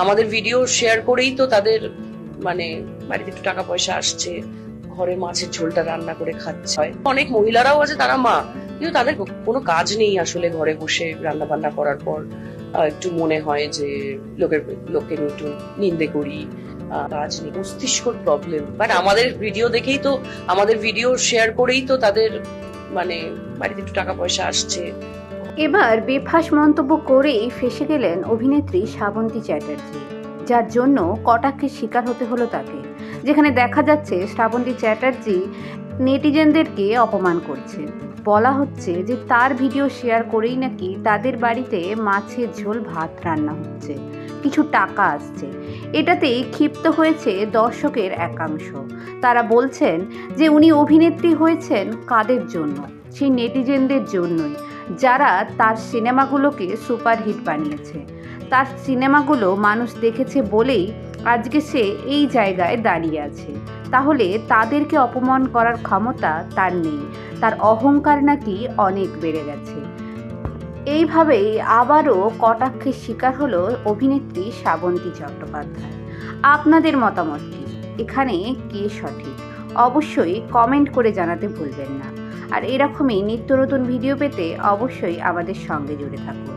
আমাদের video share করেই তো তাদের মানে বাড়িতে একটু টাকা পয়সা আসছে, ঘরে মাছের ঝোলটা রান্না করে খাচ্ছে। অনেক মহিলারাও আছে তারা মা, কিন্তু তাদের কোনো কাজ নেই আসলে ঘরে বসে রান্না বান্না করার পর একটু মনে হয় যে লোককে নিয়ে একটু নিন্দে করি, কাজ নেই, মস্তিষ্কর প্রবলেম। বাট আমাদের ভিডিও দেখেই তো, আমাদের ভিডিও শেয়ার করেই তো তাদের মানে বাড়িতে একটু টাকা পয়সা আসছে। এবার বেফাঁস মন্তব্য করেই ফেঁসে গেলেন অভিনেত্রী শ্রাবন্তী চ্যাটার্জি, যার জন্য কটাক্ষের শিকার হতে হলো তাকে। যেখানে দেখা যাচ্ছে শ্রাবন্তী চ্যাটার্জি নেটিজেনদেরকে অপমান করছে। বলা হচ্ছে যে তার ভিডিও শেয়ার করেই নাকি তাদের বাড়িতে মাছের ঝোল ভাত রান্না হচ্ছে, কিছু টাকা আসছে। এটাতেই ক্ষিপ্ত হয়েছে দর্শকের একাংশ। তারা বলছেন যে উনি অভিনেত্রী হয়েছেন কাদের জন্য? সেই নেটিজেনদের জন্যই, যারা তার সিনেমাগুলোকে সুপারহিট বানিয়েছে। তার সিনেমাগুলো মানুষ দেখেছে বলেই আজকে সে এই জায়গায় দাঁড়িয়ে আছে। তাহলে তাদেরকে অপমান করার ক্ষমতা তার নেই, তার অহংকার নাকি অনেক বেড়ে গেছে। এইভাবেই আবারও কটাক্ষের শিকার হলো অভিনেত্রী শ্রাবন্তী চট্টোপাধ্যায়। আপনাদের মতামত কি? এখানে কে সঠিক? অবশ্যই কমেন্ট করে জানাতে ভুলবেন না। আর এরকমই নিত্য নতুন ভিডিও পেতে অবশ্যই আমাদের সঙ্গে জুড়ে থাকুন।